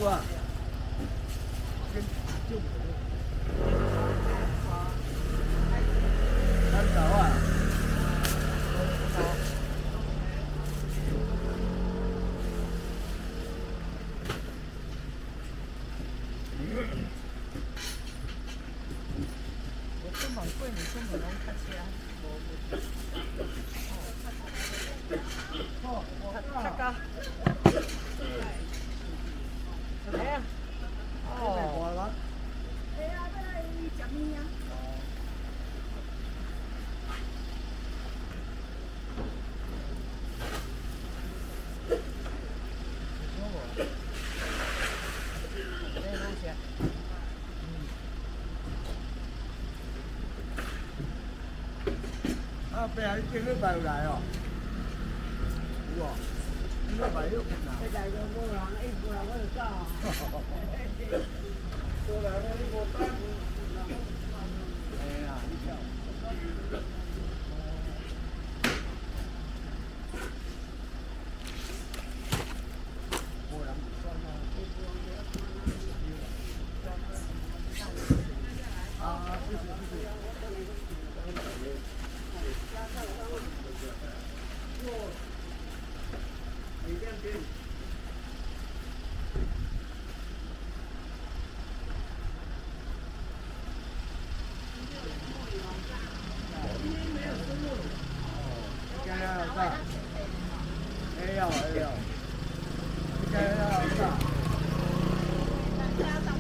啊，就30啊。根本贵，你根本拢较车，较高。来啊！哦。对啊，这个食面啊。啊，别啊，你今日买有来哦？有哦，今日买有困难。这来个无人，无人我就走啊。过来了，你无带。哎呀，你笑。无人不算啊。啊，谢谢谢谢。没有，应该要上。今天上班。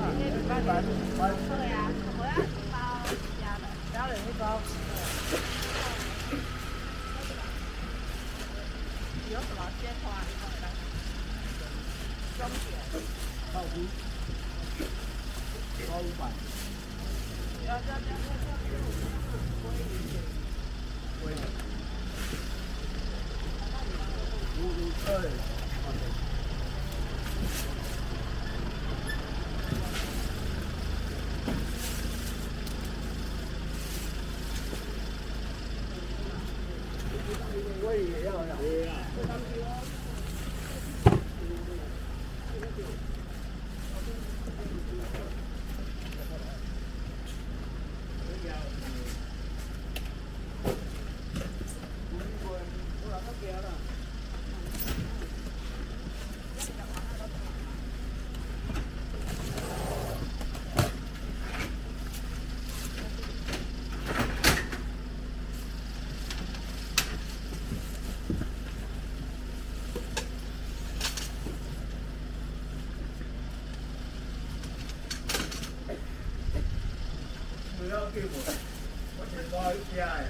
今天礼拜六。对呀，我要一包加的，加了一包。有什么鲜花？中点。泡芙。包500。要。喂。52。我也要呀。不要给我钱包一家呀。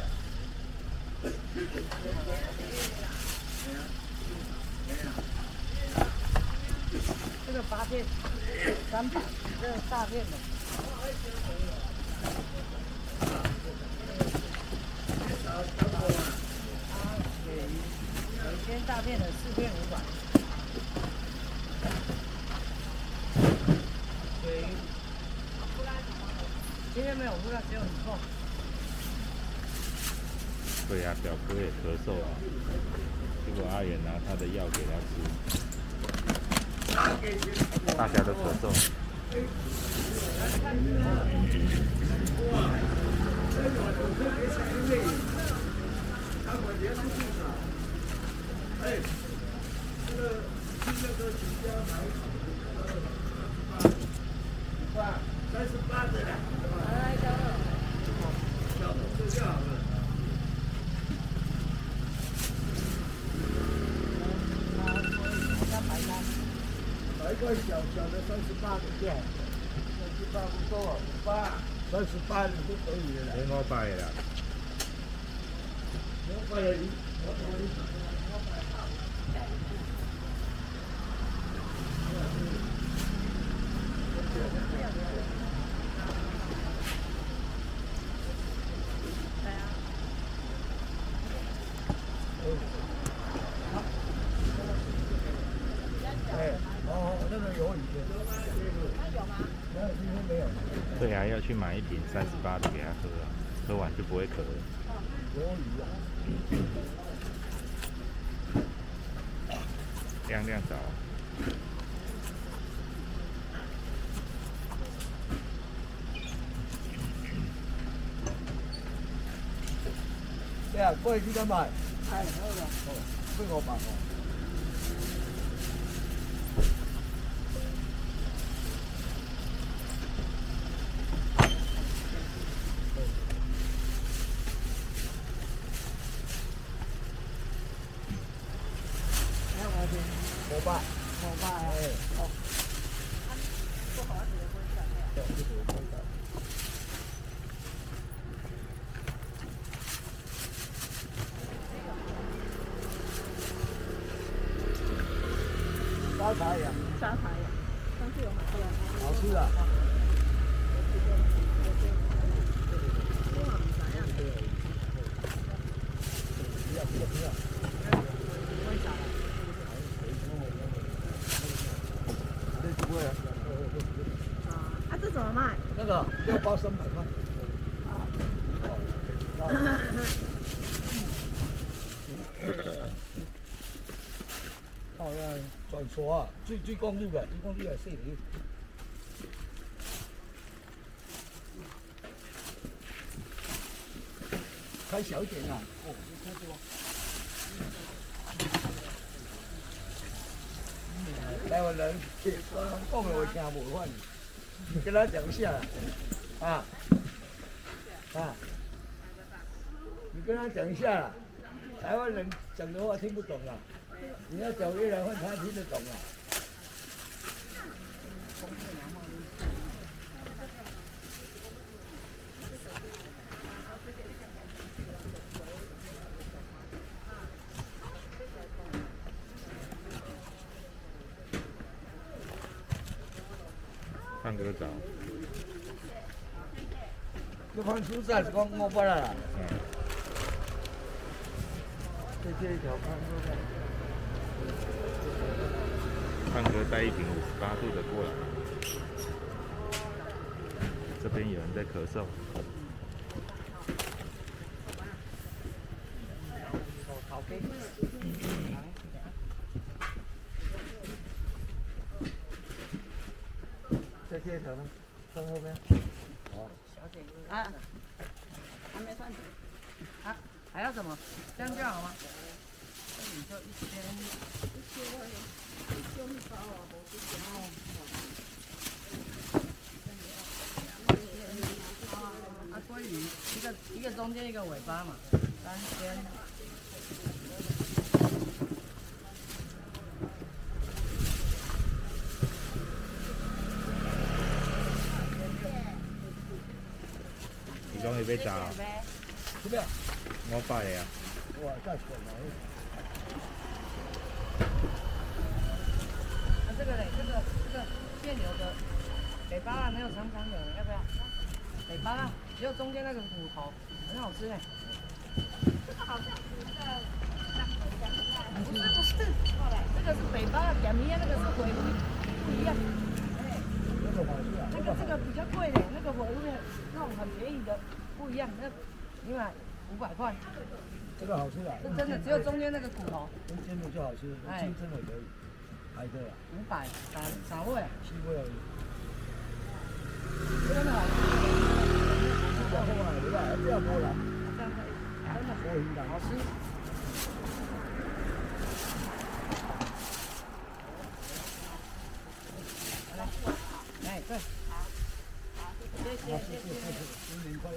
这个8片300，这个大片的。有一间大片的4片500。今天没有布料，只有你送。对呀、表哥也咳嗽了，结果阿远拿他的药给他吃，大家都咳嗽。38的啦。小的就这样了。买一个小的38的就好，38不够啊，38的就可以了。没500啦。500而已。那个有雨的。有吗？今天没有。对呀、要去买一瓶38的给他喝啊，喝完就不会渴了。有雨啊。亮亮找。对啊，过去你敢买？哎，好了，几500哦。还有我500，500啊，哎，哦，不好使的不是对，就是500。沙茶呀，沙茶呀，上次有买过。好吃啊。啊，这怎么卖？那个6包300块。哦，转刷啊，最公路的，最公路的细泥。开小一点啊！哦，你太多。台湾人讲的我听无法，你跟他讲一下啊啊！你跟他讲一下啦，台湾人讲的话听不懂啦，你要讲越南话他听得懂啦。胖哥找，这番蔬菜是讲500啦，这一条番蔬菜。胖哥带一瓶58度的过来，这边有人在咳嗽。这一条呢？放后面。好。啊，还没算啊，还要什么？这样就好吗？这里就啊，鲑鱼一个中间一个尾巴嘛，3000。你讲要找这边。 500的啊？哇，再选了。啊，这个嘞，这个现有的北巴拉没有长长的，要不要？北巴拉只有中间那个骨头，很好吃哎。这个好像是一个不是，这个是北巴拉点面，那个是回味不一样。哎，这个好吃啊。这个比较贵的，那个回味那种很便宜的不一样，那你买500块。这个好吃啊。这真的只有中间那个骨头。用煎的就好吃，用清蒸的可以。海的啊。500，啥味？西味而已。真的好吃。不要过来，不要过来。这样可以，真的可以的，好吃。哎，对。谢谢。新年快乐。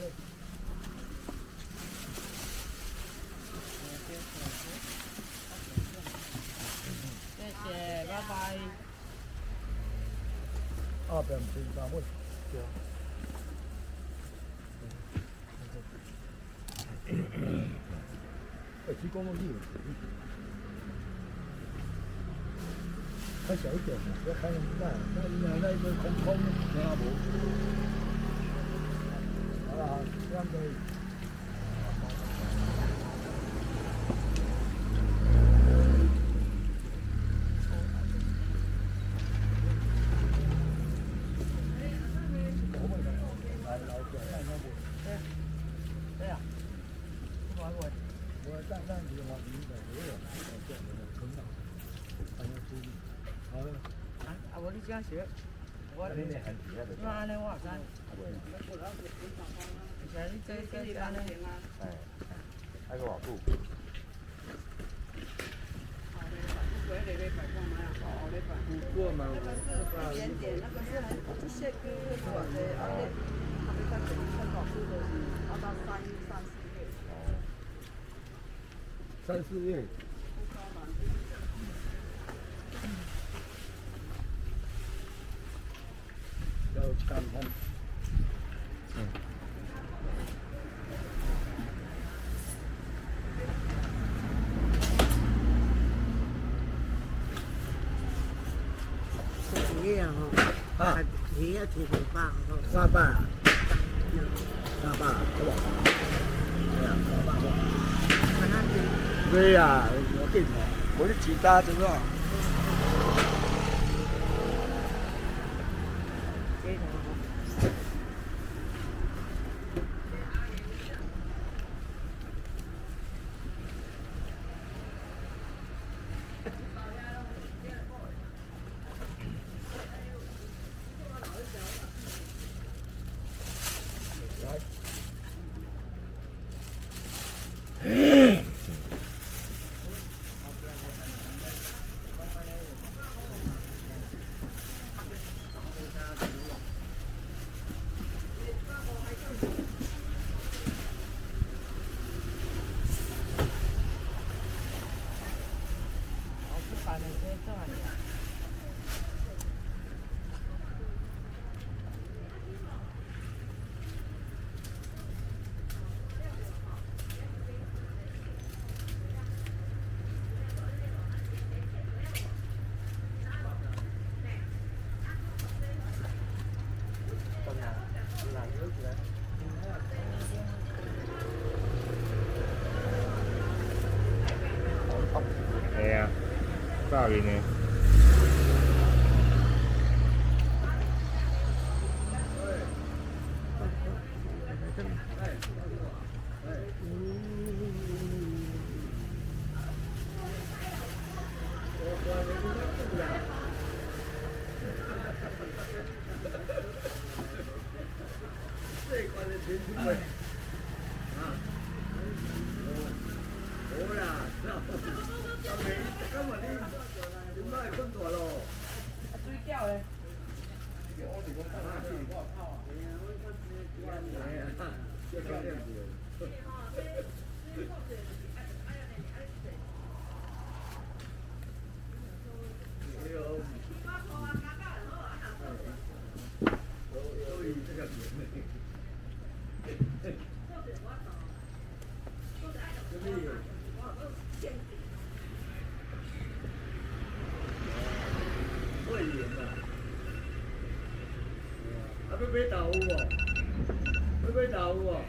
谢谢，拜拜。2边是3尾，对。去公路去。开小一点嘛，不要开那么大，那一个空，没阿无。好了好，这样可以。对呀，不管我。我站起我明白，我有这样的成长，还有注意。好了。啊，我你这样学，我那安尼我也知。而且你这安尼。还有瓦布。过嘛，一点点，那个是很这些歌会短的，而且他们在这里生保护都是要到3、4月。3、4月。要看看。鱼啊吼，啊，鱼要提300吼，300啊，300，好不好？对啊，300哇。对呀，我跟你讲，我是几大知道？哎呀，大鱼呢？这块的全部会啊，好啦，根本你卖更大咯。水饺嘞。要买豆腐哦，要买豆腐哦。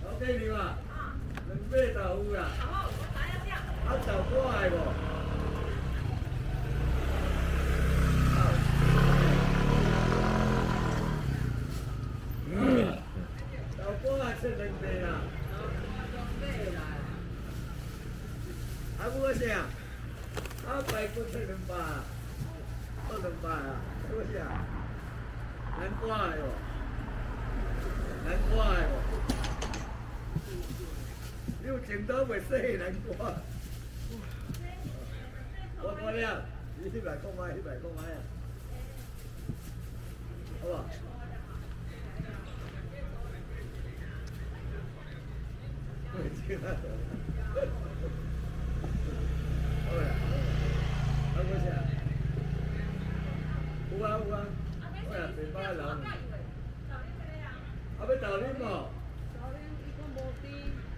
老弟你嘛，要买豆腐啦。啊，豆腐爱无？豆腐啊，切2块啦。啊，不啥？啊，排骨切2百，做2百啊，不啥？南瓜的哦，南瓜的哦，你有剪刀袂洗南瓜？我讲了，你100块买，100块买啊，好不好？我知啦，好啦，啊，不啥？有啊有啊。我也袂歹人。啊，要豆奶无？豆奶伊讲无滴，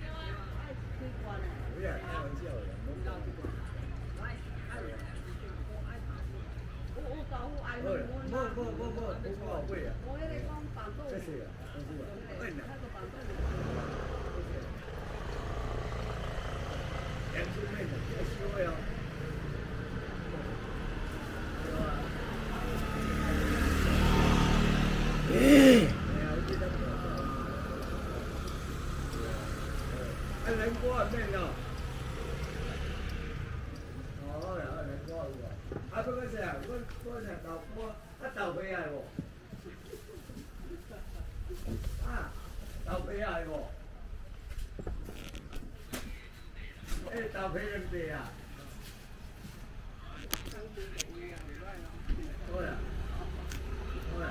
爱开罐的。不要开玩笑的。有豆腐爱好啦，焖不好贵啊。我迄个讲板豆。这是啊，这是啊。那个板豆。阳春面的，要烧的哦。对吧？南瓜面哦。哦，南瓜有啊。啊，不过啥？我啥豆腐啊，豆皮爱无？啊，豆皮爱无？豆皮两地啊。好呀，好呀。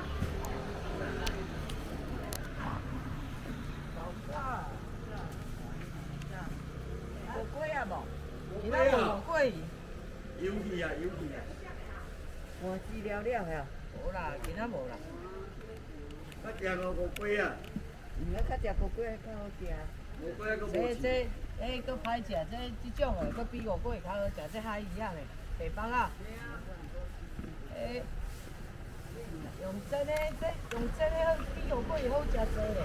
无贵啊无？今仔无贵。油气啊，油气啊。换资料了呀？无啦，今仔无啦。较食无贵啊。较食无贵较好食。无贵个无这搁歹食，这种的搁比五贵较好食，这海一样的，白放啊。用真的，用真的比五贵好食多咧。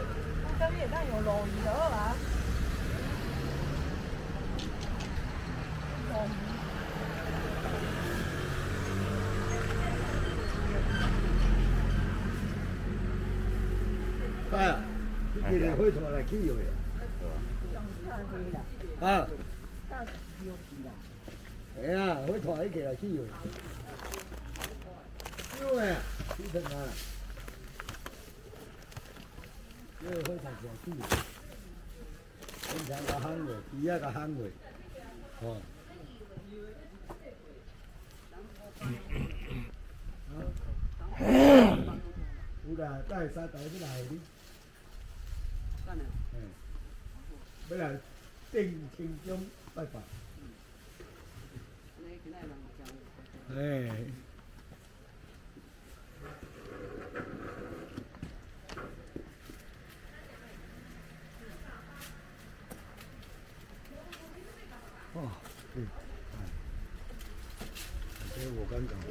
我感觉咱用鲈鱼就好啊。鲈鱼。啊，你今日火炭来起油呀？啊？哎呀，火炭一起来起油。有诶，起成啊！这个火炭起来起油，平常甲烘过，鱼仔甲烘过，哦。有啦，带三台要来哩。要来定清中拜拜。哎。哦，嗯，这我刚讲过。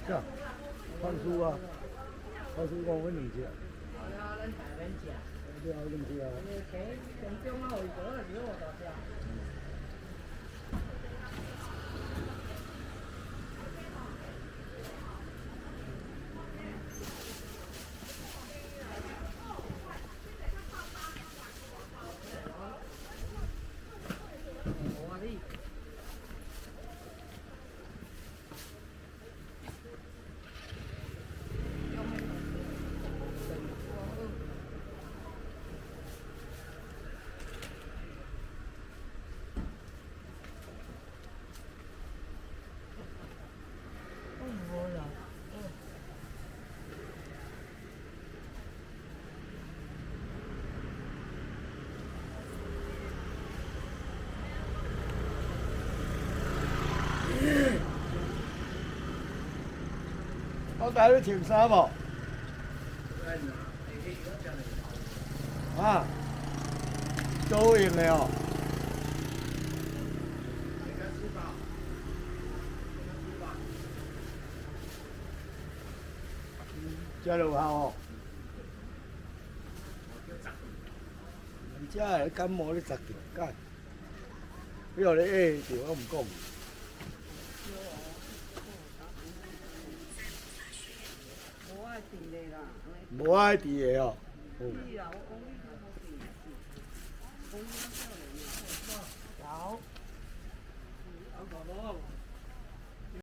这样，放书啊，放书我问你去。好呀，咱台湾食。对啊，问题啊。前中啊，有多少肉大只？我带你穿衫无？啊，都用的哦。这有效哦。这个感冒你10条解，你后你下着我唔讲。无爱治的哦。有。